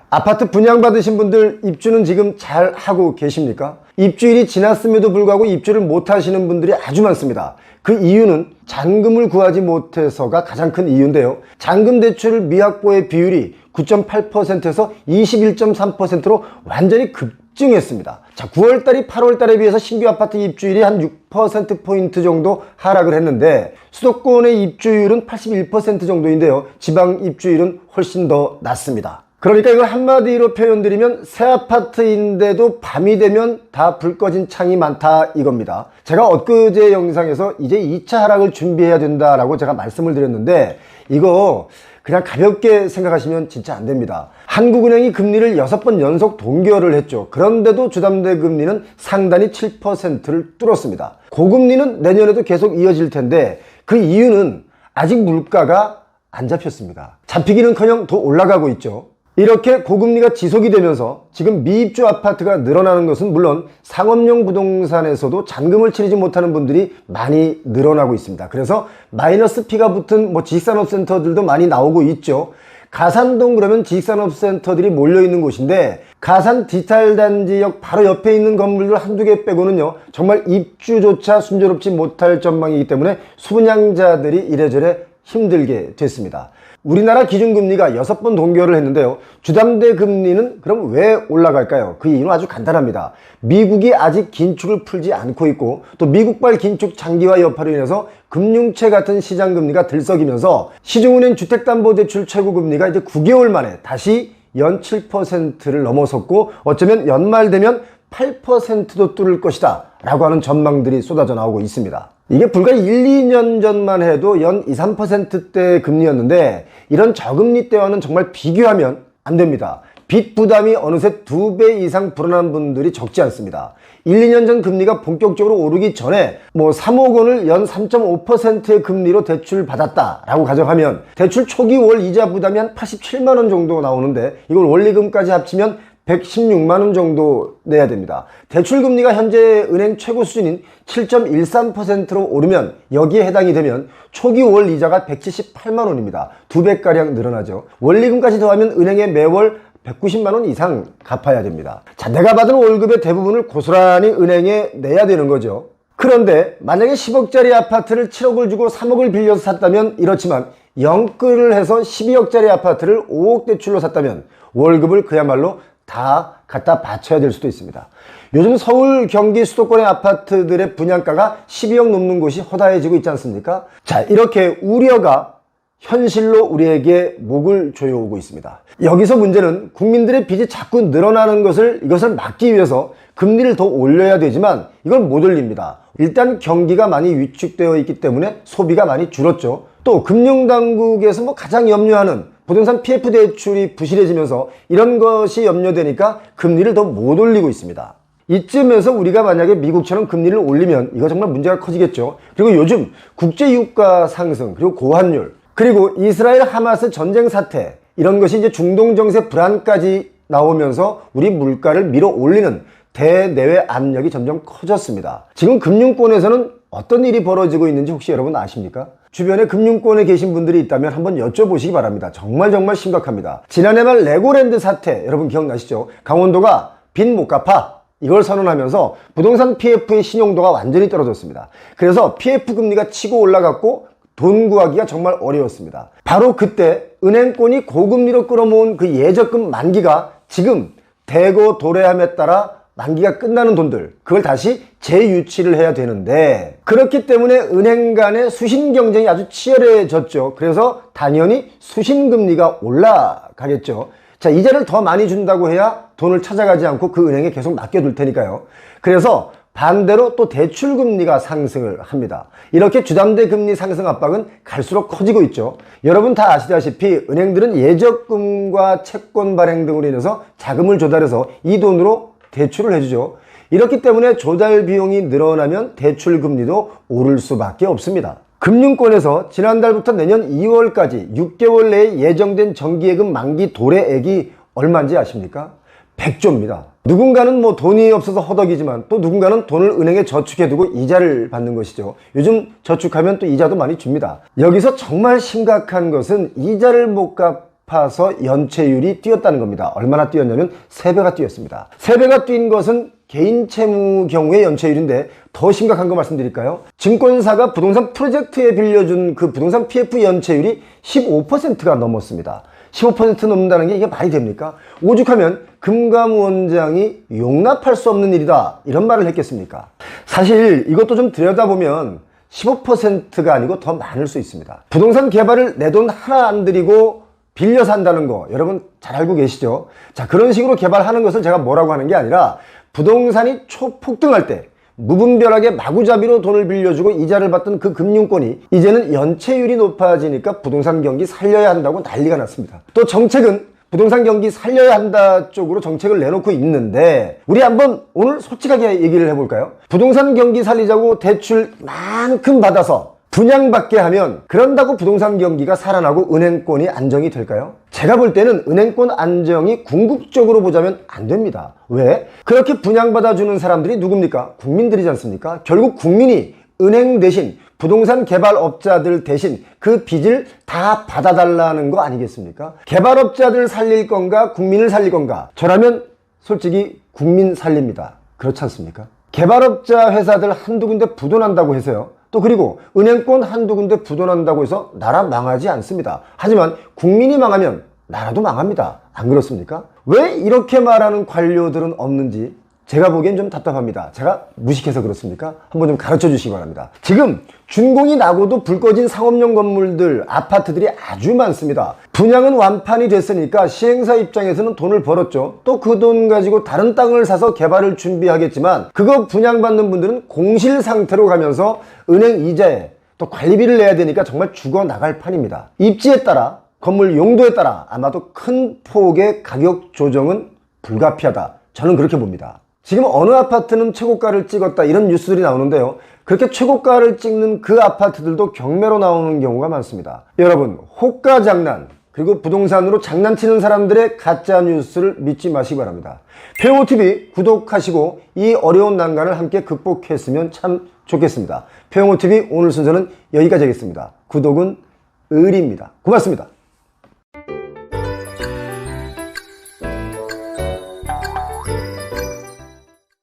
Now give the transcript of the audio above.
아파트 분양받으신 분들 입주는 지금 잘 하고 계십니까? 입주일이 지났음에도 불구하고 입주를 못 하시는 분들이 아주 많습니다. 그 이유는 잔금을 구하지 못해서가 가장 큰 이유인데요. 잔금 대출 미확보의 비율이 9.8%에서 21.3%로 완전히 급증했습니다. 자, 9월달이 8월달에 비해서 신규 아파트 입주율이 한 6%포인트 정도 하락을 했는데 수도권의 입주율은 81% 정도인데요. 지방 입주율은 훨씬 더 낮습니다. 그러니까 이걸 한마디로 표현드리면 새 아파트인데도 밤이 되면 다 불 꺼진 창이 많다 이겁니다. 제가 엊그제 영상에서 이제 2차 하락을 준비해야 된다라고 제가 말씀을 드렸는데 이거 그냥 가볍게 생각하시면 진짜 안 됩니다. 한국은행이 금리를 6번 연속 동결을 했죠. 그런데도 주담대 금리는 상단이 7%를 뚫었습니다. 고금리는 내년에도 계속 이어질 텐데 그 이유는 아직 물가가 안 잡혔습니다. 잡히기는커녕 더 올라가고 있죠. 이렇게 고금리가 지속이 되면서 지금 미입주 아파트가 늘어나는 것은 물론 상업용 부동산에서도 잔금을 치르지 못하는 분들이 많이 늘어나고 있습니다. 그래서 마이너스 P가 붙은 지식산업센터들도 많이 나오고 있죠. 가산동 그러면 지식산업센터들이 몰려있는 곳인데 가산 디지털단지역 바로 옆에 있는 건물들 한두 개 빼고는요 정말 입주조차 순조롭지 못할 전망이기 때문에 수분양자들이 이래저래 힘들게 됐습니다. 우리나라 기준금리가 6번 동결을 했는데요. 주담대 금리는 그럼 왜 올라갈까요? 그 이유는 아주 간단합니다. 미국이 아직 긴축을 풀지 않고 있고 또 미국발 긴축 장기화 여파로 인해서 금융채 같은 시장금리가 들썩이면서 시중은행 주택담보대출 최고금리가 이제 9개월 만에 다시 연 7%를 넘어섰고 어쩌면 연말 되면 8%도 뚫을 것이다 라고 하는 전망들이 쏟아져 나오고 있습니다. 이게 불과 1, 2년 전만 해도 연 2, 3%대 금리였는데 이런 저금리 때와는 정말 비교하면 안 됩니다. 빚 부담이 어느새 2배 이상 불어난 분들이 적지 않습니다. 1, 2년 전 금리가 본격적으로 오르기 전에 3억 원을 연 3.5%의 금리로 대출 받았다라고 가정하면 대출 초기 월 이자 부담이 한 87만 원 정도 나오는데 이걸 원리금까지 합치면 116만 원 정도 내야 됩니다. 대출금리가 현재 은행 최고 수준인 7.13%로 오르면 여기에 해당이 되면 초기 월 이자가 178만 원입니다. 2배가량 늘어나죠. 원리금까지 더하면 은행에 매월 190만 원 이상 갚아야 됩니다. 자, 내가 받은 월급의 대부분을 고스란히 은행에 내야 되는 거죠. 그런데 만약에 10억짜리 아파트를 7억을 주고 3억을 빌려서 샀다면 이렇지만 영끌을 해서 12억짜리 아파트를 5억 대출로 샀다면 월급을 그야말로 다 갖다 바쳐야 될 수도 있습니다. 요즘 서울, 경기 수도권의 아파트들의 분양가가 12억 넘는 곳이 허다해지고 있지 않습니까? 자, 이렇게 우려가 현실로 우리에게 목을 조여오고 있습니다. 여기서 문제는 국민들의 빚이 자꾸 늘어나는 이것을 막기 위해서 금리를 더 올려야 되지만 이걸 못 올립니다. 일단 경기가 많이 위축되어 있기 때문에 소비가 많이 줄었죠. 또 금융당국에서 가장 염려하는 부동산 PF 대출이 부실해지면서 이런 것이 염려되니까 금리를 더 못 올리고 있습니다. 이쯤에서 우리가 만약에 미국처럼 금리를 올리면 이거 정말 문제가 커지겠죠. 그리고 요즘 국제유가 상승, 그리고 고환율, 그리고 이스라엘 하마스 전쟁 사태 이런 것이 이제 중동 정세 불안까지 나오면서 우리 물가를 밀어 올리는 대내외 압력이 점점 커졌습니다. 지금 금융권에서는 어떤 일이 벌어지고 있는지 혹시 여러분 아십니까? 주변에 금융권에 계신 분들이 있다면 한번 여쭤보시기 바랍니다. 정말 심각합니다. 지난해 말 레고랜드 사태 여러분 기억나시죠? 강원도가 빚 못 갚아 이걸 선언하면서 부동산 PF의 신용도가 완전히 떨어졌습니다. 그래서 PF 금리가 치고 올라갔고 돈 구하기가 정말 어려웠습니다. 바로 그때 은행권이 고금리로 끌어모은 그 예적금 만기가 지금 대거 도래함에 따라 만기가 끝나는 돈들 그걸 다시 재유치를 해야 되는데 그렇기 때문에 은행 간의 수신 경쟁이 아주 치열해졌죠. 그래서 당연히 수신금리가 올라가겠죠. 자, 이자를 더 많이 준다고 해야 돈을 찾아가지 않고 그 은행에 계속 맡겨둘 테니까요. 그래서 반대로 또 대출금리가 상승을 합니다. 이렇게 주담대 금리 상승 압박은 갈수록 커지고 있죠. 여러분 다 아시다시피 은행들은 예적금과 채권 발행 등으로 인해서 자금을 조달해서 이 돈으로 대출을 해주죠. 이렇기 때문에 조달 비용이 늘어나면 대출 금리도 오를 수밖에 없습니다. 금융권에서 지난달부터 내년 2월까지 6개월 내에 예정된 정기예금 만기 도래액이 얼마인지 아십니까? 100조입니다. 누군가는 돈이 없어서 허덕이지만 또 누군가는 돈을 은행에 저축해두고 이자를 받는 것이죠. 요즘 저축하면 또 이자도 많이 줍니다. 여기서 정말 심각한 것은 이자를 못 높아서 연체율이 뛰었다는 겁니다. 얼마나 뛰었냐면 3배가 뛰었습니다. 3배가 뛴 것은 개인 채무 경우의 연체율인데 더 심각한 거 말씀드릴까요? 증권사가 부동산 프로젝트에 빌려준 그 부동산 PF 연체율이 15%가 넘었습니다. 15% 넘는다는 게 이게 말이 됩니까? 오죽하면 금감원장이 용납할 수 없는 일이다 이런 말을 했겠습니까? 사실 이것도 좀 들여다보면 15%가 아니고 더 많을 수 있습니다. 부동산 개발을 내 돈 하나 안 들이고 빌려서 한다는 거 여러분 잘 알고 계시죠? 자, 그런 식으로 개발하는 것을 제가 뭐라고 하는 게 아니라 부동산이 초폭등할 때 무분별하게 마구잡이로 돈을 빌려주고 이자를 받던 그 금융권이 이제는 연체율이 높아지니까 부동산 경기 살려야 한다고 난리가 났습니다. 또 정책은 부동산 경기 살려야 한다 쪽으로 정책을 내놓고 있는데 우리 한번 오늘 솔직하게 얘기를 해볼까요? 부동산 경기 살리자고 대출 만큼 받아서 분양받게 하면 그런다고 부동산 경기가 살아나고 은행권이 안정이 될까요? 제가 볼 때는 은행권 안정이 궁극적으로 보자면 안 됩니다. 왜? 그렇게 분양받아주는 사람들이 누굽니까? 국민들이지 않습니까? 결국 국민이 은행 대신 부동산 개발업자들 대신 그 빚을 다 받아달라는 거 아니겠습니까? 개발업자들 살릴 건가 국민을 살릴 건가? 저라면 솔직히 국민 살립니다. 그렇지 않습니까? 개발업자 회사들 한두 군데 부도난다고 해서요. 또 그리고 은행권 한두 군데 부도난다고 해서 나라 망하지 않습니다. 하지만 국민이 망하면 나라도 망합니다. 안 그렇습니까? 왜 이렇게 말하는 관료들은 없는지 제가 보기엔 좀 답답합니다. 제가 무식해서 그렇습니까? 한번 좀 가르쳐 주시기 바랍니다. 지금 준공이 나고도 불 꺼진 상업용 건물들, 아파트들이 아주 많습니다. 분양은 완판이 됐으니까 시행사 입장에서는 돈을 벌었죠. 또 그 돈 가지고 다른 땅을 사서 개발을 준비하겠지만 그거 분양받는 분들은 공실 상태로 가면서 은행 이자에 또 관리비를 내야 되니까 정말 죽어나갈 판입니다. 입지에 따라 건물 용도에 따라 아마도 큰 폭의 가격 조정은 불가피하다. 저는 그렇게 봅니다. 지금 어느 아파트는 최고가를 찍었다 이런 뉴스들이 나오는데요. 그렇게 최고가를 찍는 그 아파트들도 경매로 나오는 경우가 많습니다. 여러분, 호가 장난 그리고 부동산으로 장난치는 사람들의 가짜 뉴스를 믿지 마시기 바랍니다. 표영호TV 구독하시고 이 어려운 난관을 함께 극복했으면 참 좋겠습니다. 표영호TV 오늘 순서는 여기까지 하겠습니다. 구독은 의리입니다. 고맙습니다.